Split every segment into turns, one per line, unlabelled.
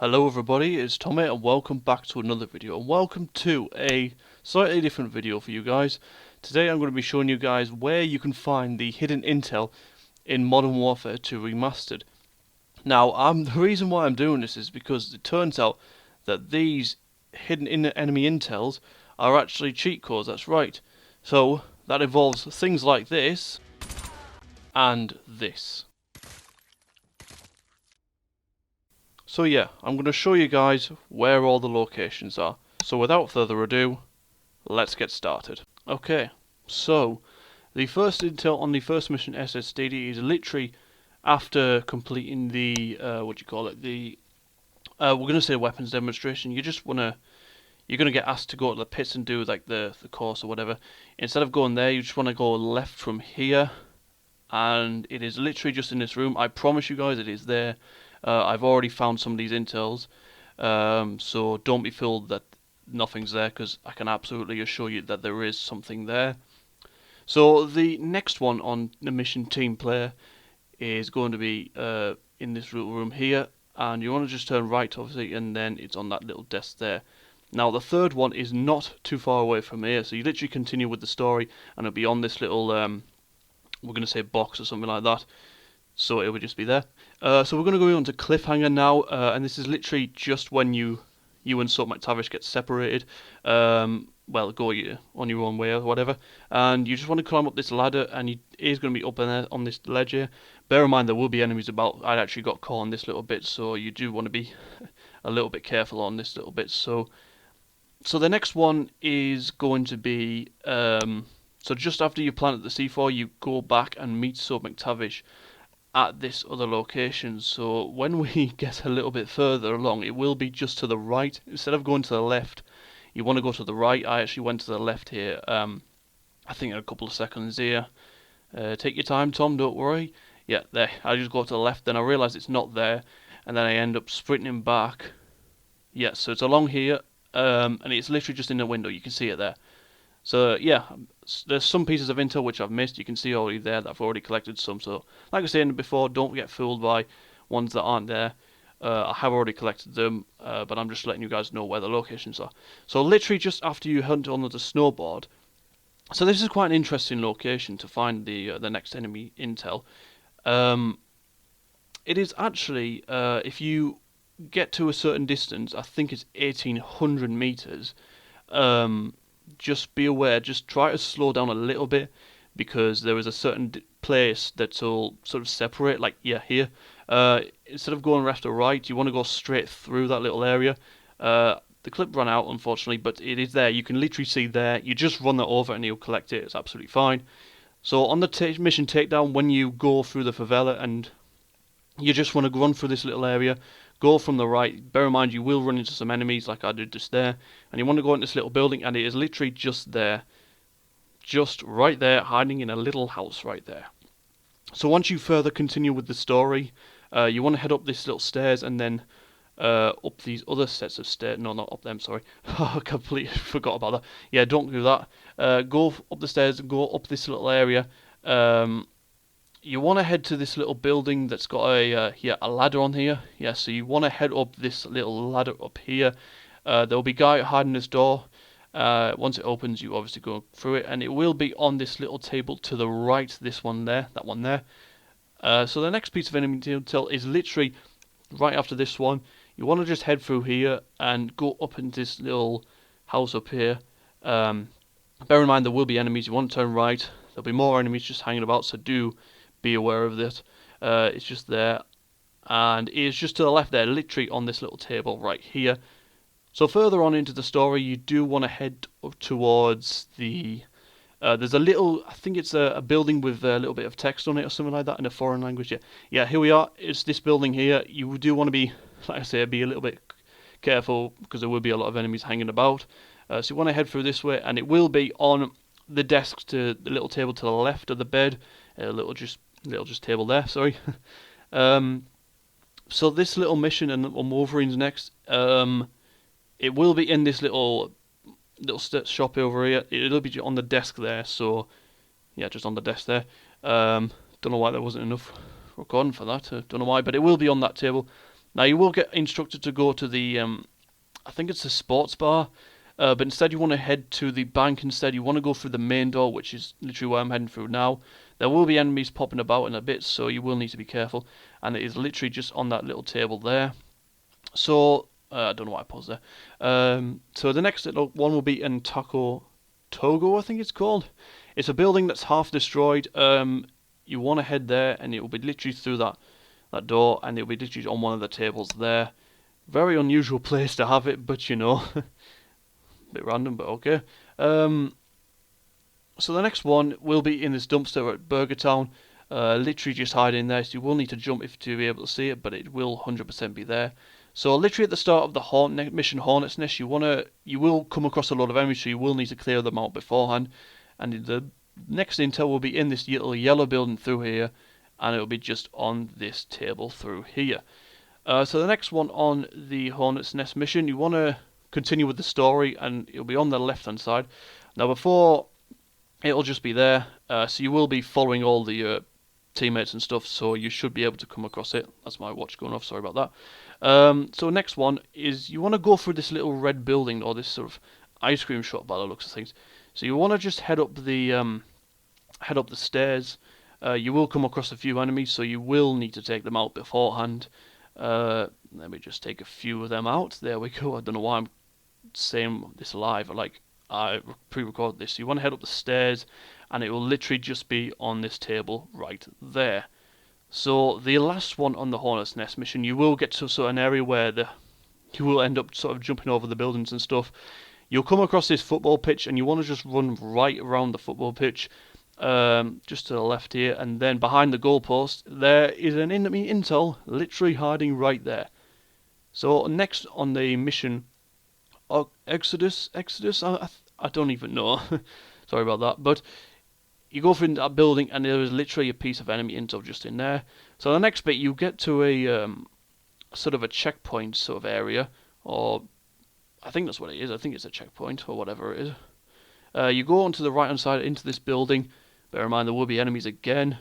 Hello everybody, it's Tommy and welcome back to another video, and welcome to a slightly different video for you guys. Today I'm going to be showing you guys where you can find the hidden intel in Modern Warfare 2 Remastered. Now, the reason why I'm doing this is because it turns out that these hidden enemy intels are actually cheat codes, that's right. So, that involves things like this, and this. So yeah, I'm going to show you guys where all the locations are. So without further ado, let's get started. Okay, so the first intel on the first mission S.S.D. is literally after completing the, we're going to say weapons demonstration. You're going to get asked to go to the pits and do like the course or whatever. Instead of going there, you just want to go left from here. And it is literally just in this room. I promise you guys it is there. I've already found some of these intels, so don't be fooled that nothing's there, because I can absolutely assure you that there is something there. So the next one on the mission team player is going to be in this little room here, and you want to just turn right obviously, and then it's on that little desk there. Now the third one is not too far away from here, so you literally continue with the story and it'll be on this little we're going to say box or something like that. So it would just be there. So we're going to go on to Cliffhanger now, and this is literally just when you and Salt McTavish get separated. Well, go on your own way or whatever, and you just want to climb up this ladder, and it is going to be up in there on this ledge here. Bear in mind there will be enemies about. I actually got caught on this little bit, so you do want to be a little bit careful on this little bit. So the next one is going to be so just after you planted the C4, you go back and meet Salt McTavish at this other location. So when we get a little bit further along, it will be just to the right. Instead of going to the left, you want to go to the right. I actually went to the left here. I think in a couple of seconds here. Take your time, Tom, don't worry. Yeah, there. I just go to the left, then I realise it's not there, and then I end up sprinting back. Yeah, so it's along here, and it's literally just in the window. You can see it there. So yeah, there's some pieces of intel which I've missed. You can see already there that I've already collected some. So like I was saying before, don't get fooled by ones that aren't there. I have already collected them, but I'm just letting you guys know where the locations are. So literally just after you hunt on the snowboard. So this is quite an interesting location to find the next enemy intel. It is actually, if you get to a certain distance, I think it's 1800 meters. Just be aware, just try to slow down a little bit, because there is a certain place that'll sort of separate, like yeah, here. Instead of going left or right, you want to go straight through that little area. The clip ran out unfortunately, but it is there. You can literally see there. You just run that over and you'll collect it. It's absolutely fine. So on the mission takedown, when you go through the favela and you just want to run through this little area, go from the right. Bear in mind you will run into some enemies like I did just there, and you want to go into this little building, and it is literally just there, just right there, hiding in a little house right there. So once you further continue with the story, you want to head up this little stairs, and then up these other sets of stairs. No, not up them, sorry. I completely forgot about that. Yeah, don't do that. Go up the stairs and go up this little area. You want to head to this little building that's got a ladder on here. Yeah, so you want to head up this little ladder up here. There'll be a guy hiding this door. Once it opens, you obviously go through it, and it will be on this little table to the right. This one there, that one there. So the next piece of enemy intel is literally right after this one. You want to just head through here and go up into this little house up here. Bear in mind there will be enemies. You want to turn right. There'll be more enemies just hanging about, so do be aware of this. It's just there, and it's just to the left there, literally on this little table right here. So further on into the story, you do want to head up towards the there's a little, I think it's a building with a little bit of text on it or something like that in a foreign language. Yeah, here we are. It's this building here. You do want to be, like I say, be a little bit careful, because there will be a lot of enemies hanging about. So you want to head through this way, and it will be on the desk to the little table to the left of the bed. A little just table there, sorry. So this little mission and on Wolverine's next, it will be in this little shop over here. It'll be on the desk there, so yeah, just on the desk there. Don't know why there wasn't enough recording for that. Don't know why, but it will be on that table. Now you will get instructed to go to the I think it's the sports bar, but instead you want to head to the bank instead. You want to go through the main door, which is literally where I'm heading through now. There will be enemies popping about in a bit, so you will need to be careful. And it is literally just on that little table there. So, I don't know why I paused there. So the next little one will be in Togo, I think it's called. It's a building that's half destroyed. You want to head there, and it will be literally through that door, and it will be literally on one of the tables there. Very unusual place to have it, but you know, bit random, but okay. So the next one will be in this dumpster at Burger Town. Literally just hide in there, so you will need to jump if to be able to see it, but it will 100% be there. So literally at the start of the mission Hornets Nest, you will come across a lot of enemies, so you will need to clear them out beforehand. And the next intel will be in this little yellow building through here, and it will be just on this table through here. So the next one on the Hornets Nest mission, you want to continue with the story, and it'll be on the left-hand side. Now before, it'll just be there, so you will be following all the teammates and stuff, so you should be able to come across it. That's my watch going off, sorry about that. So next one is you want to go through this little red building, or this sort of ice cream shop by the looks of things. So you want to just head up the stairs. You will come across a few enemies, so you will need to take them out beforehand. Let me just take a few of them out. There we go. I don't know why I'm saying this live. I pre-recorded this. So you want to head up the stairs, and it will literally just be on this table right there. So the last one on the Hornet's Nest mission, you will get to a certain area where you will end up sort of jumping over the buildings and stuff. You'll come across this football pitch, and you want to just run right around the football pitch, just to the left here, and then behind the goalpost there is an enemy intel literally hiding right there. So next on the mission, Exodus, I don't even know. Sorry about that, but you go through that building, and there is literally a piece of enemy intel just in there. So the next bit, you get to a sort of a checkpoint sort of area, or I think that's what it is. I think it's a checkpoint or whatever it is. You go onto the right hand side into this building. Bear in mind there will be enemies again.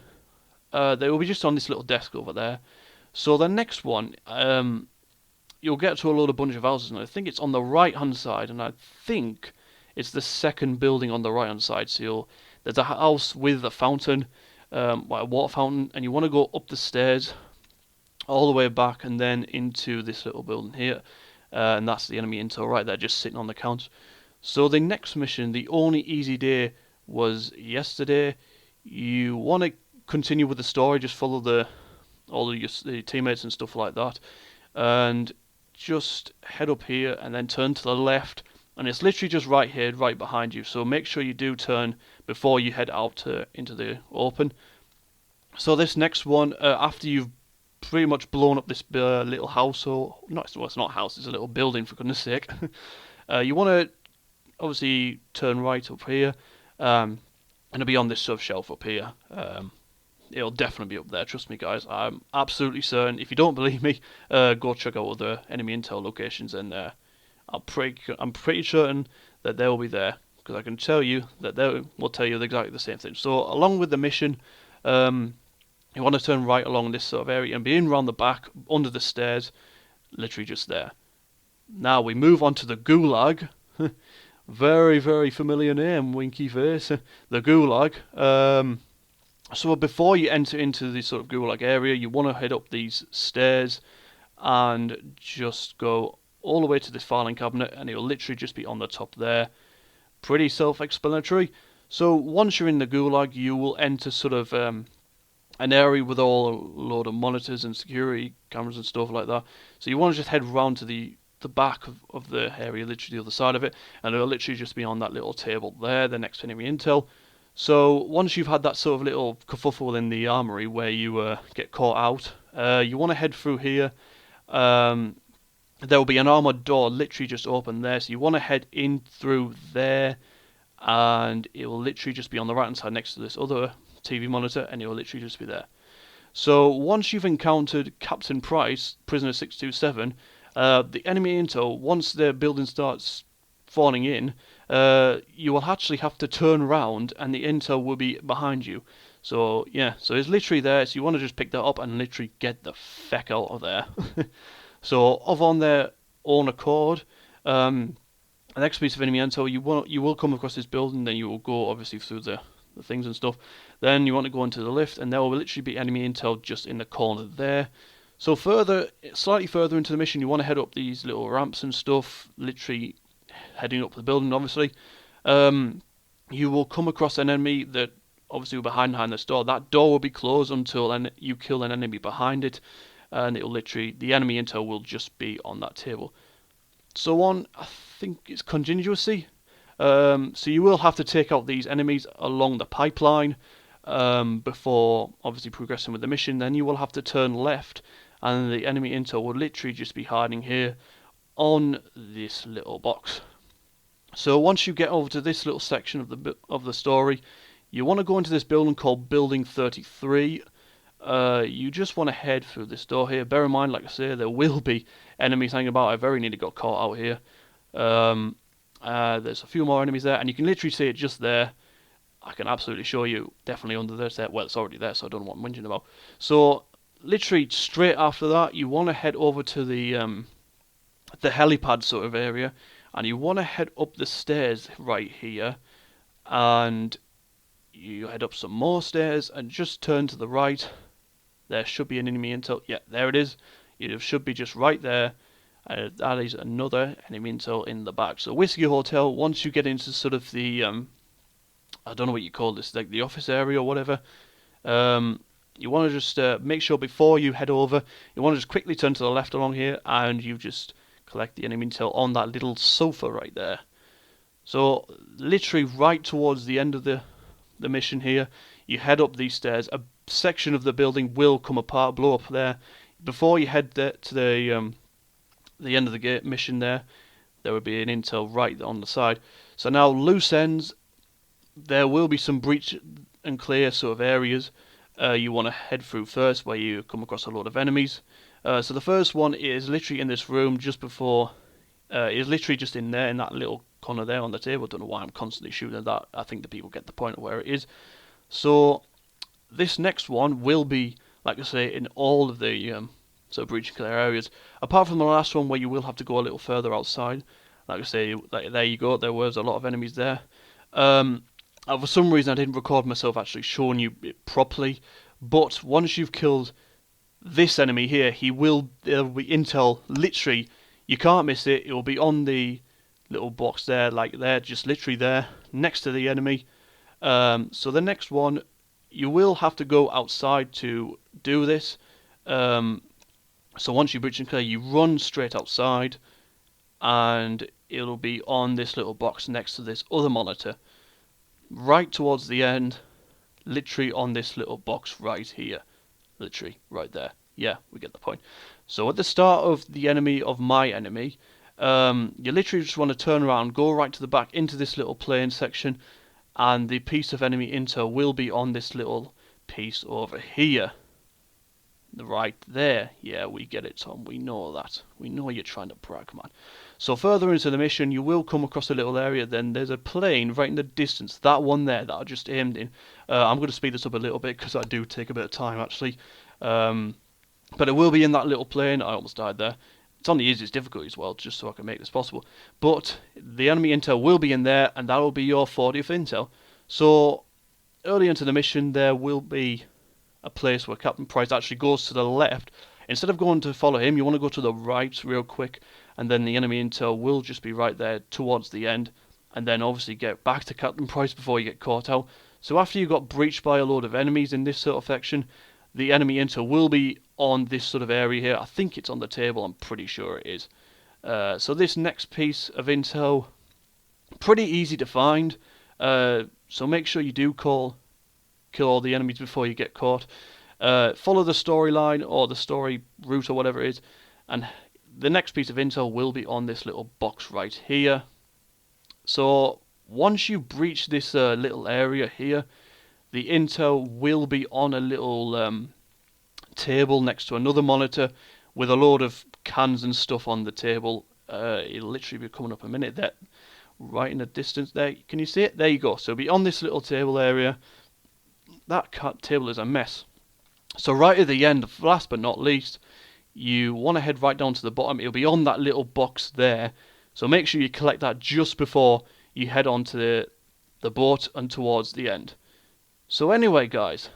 They will be just on this little desk over there. So the next one, you'll get to a bunch of houses, and I think it's on the right hand side, and I think it's the second building on the right hand side. So there's a house with a fountain, a water fountain, and you want to go up the stairs all the way back and then into this little building here, and that's the enemy intel right there, just sitting on the counter. So the next mission, the only easy day, was yesterday. You want to continue with the story, just follow all of the teammates and stuff like that, and just head up here and then turn to the left, and it's literally just right here, right behind you. So make sure you do turn before you head out into the open. So this next one, after you've pretty much blown up this little house, or not, well, it's not a house, it's a little building for goodness sake. You want to obviously turn right up here, and it'll be on this sort of shelf up here. It'll definitely be up there, trust me guys, I'm absolutely certain. If you don't believe me, go check out other enemy intel locations, and I'm pretty certain that they will be there, because I can tell you that they will tell you exactly the same thing. So along with the mission, you want to turn right along this sort of area and be in around the back, under the stairs, literally just there. Now we move on to the Gulag. Very, very familiar name, winky face. The Gulag. So before you enter into the sort of Gulag area, you want to head up these stairs and just go all the way to this filing cabinet, and it will literally just be on the top there. Pretty self-explanatory. So once you're in the Gulag, you will enter sort of an area with a load of monitors and security cameras and stuff like that. So you want to just head around to the back of the area, literally the other side of it, and it'll literally just be on that little table there, the next enemy intel. So once you've had that sort of little kerfuffle in the armory where you get caught out, you want to head through here. There will be an armored door literally just open there, so you want to head in through there, and it will literally just be on the right hand side next to this other TV monitor, and it will literally just be there. So once you've encountered Captain Price, Prisoner 627, the enemy intel, once the building starts falling in, you will actually have to turn around, and the intel will be behind you. So yeah, so it's literally there, so you want to just pick that up and literally get the feck out of there. So of on their own accord, the next piece of enemy intel, you will come across this building, then you will go obviously through the things and stuff. Then you want to go into the lift, and there will literally be enemy intel just in the corner there. So slightly further into the mission, you want to head up these little ramps and stuff, literally heading up the building, obviously. You will come across an enemy that obviously will be behind this door. That door will be closed until you kill an enemy behind it, and it'll literally, the enemy intel will just be on that table. So I think it's Contingency. So you will have to take out these enemies along the pipeline before obviously progressing with the mission. Then you will have to turn left, and the enemy intel will literally just be hiding here on this little box. So once you get over to this little section of the story, you want to go into this building called Building 33. You just want to head through this door here. Bear in mind, like I say, there will be enemies hanging about. I very nearly got caught out here. There's a few more enemies there, and you can literally see it just there. I can absolutely show you, definitely under there. Well, it's already there, so I don't know what I'm whinging about. So, literally straight after that, you want to head over to the helipad sort of area, and you want to head up the stairs right here, and you head up some more stairs, and just turn to the right. There should be an enemy intel. Yeah, there it is. It should be just right there. That is another enemy intel in the back. So Whiskey Hotel, once you get into sort of the, I don't know what you call this, like the office area or whatever, you want to just make sure before you head over, you want to just quickly turn to the left along here, and you just collect the enemy intel on that little sofa right there. So literally right towards the end of the mission here, you head up these stairs. A section of the building will come apart, blow up there. Before you head there to the end of the gate mission there would be an intel right on the side. So now loose ends, there will be some breach and clear sort of areas you want to head through first, where you come across a lot of enemies. So the first one is literally in this room just before, is literally just in there, in that little corner there on the table. Don't know why I'm constantly shooting at that. I think the people get the point of where it is. So this next one will be, like I say, in all of the so breach and clear areas, apart from the last one where you will have to go a little further outside. Like I say, there you go, there was a lot of enemies there. For some reason I didn't record myself actually showing you it properly, but once you've killed this enemy here, there'll be intel, literally, you can't miss it. It will be on the little box there, like there, just literally there, next to the enemy. So the next one, you will have to go outside to do this. So once you breach and clear, you run straight outside, and it'll be on this little box next to this other monitor, right towards the end, literally on this little box right here, literally right there. Yeah, we get the point. So at the start of the enemy of my enemy, you literally just want to turn around, go right to the back into this little plane section, and the piece of enemy intel will be on this little piece over here. Right there. Yeah, we get it, Tom. We know that. We know you're trying to brag, man. So further into the mission, you will come across a little area. Then there's a plane right in the distance. That one there that I just aimed in. I'm going to speed this up a little bit because I do take a bit of time, actually. But it will be in that little plane. I almost died there. It's on the easiest difficulty as well, just so I can make this possible. But the enemy intel will be in there, and that will be your 40th intel. So early into the mission, there will be a place where Captain Price actually goes to the left. Instead of going to follow him, you want to go to the right real quick, and then the enemy intel will just be right there towards the end, and then obviously get back to Captain Price before you get caught out. So after you got breached by a load of enemies in this sort of section, the enemy intel will be on this sort of area here. I think it's on the table, I'm pretty sure it is. So this next piece of intel, pretty easy to find, so make sure you do kill all the enemies before you get caught. Follow the storyline or the story route or whatever it is, and the next piece of intel will be on this little box right here. So once you breach this little area here, the intel will be on a little table next to another monitor with a load of cans and stuff on the table. It'll literally be coming up a minute there, right in the distance there. Can you see it? There you go. So it'll be on this little table area. That table is a mess. So right at the end, last but not least, you want to head right down to the bottom. It'll be on that little box there. So make sure you collect that just before you head on to the boat and towards the end. So anyway, guys,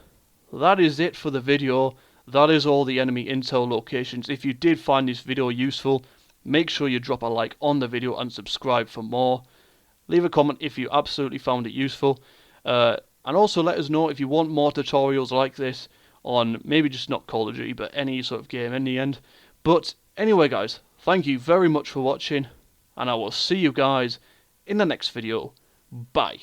that is it for the video. That is all the enemy intel locations. If you did find this video useful, make sure you drop a like on the video and subscribe for more. Leave a comment if you absolutely found it useful. And also let us know if you want more tutorials like this on maybe just not Call of Duty, but any sort of game in the end. But anyway, guys, thank you very much for watching, and I will see you guys in the next video. Bye.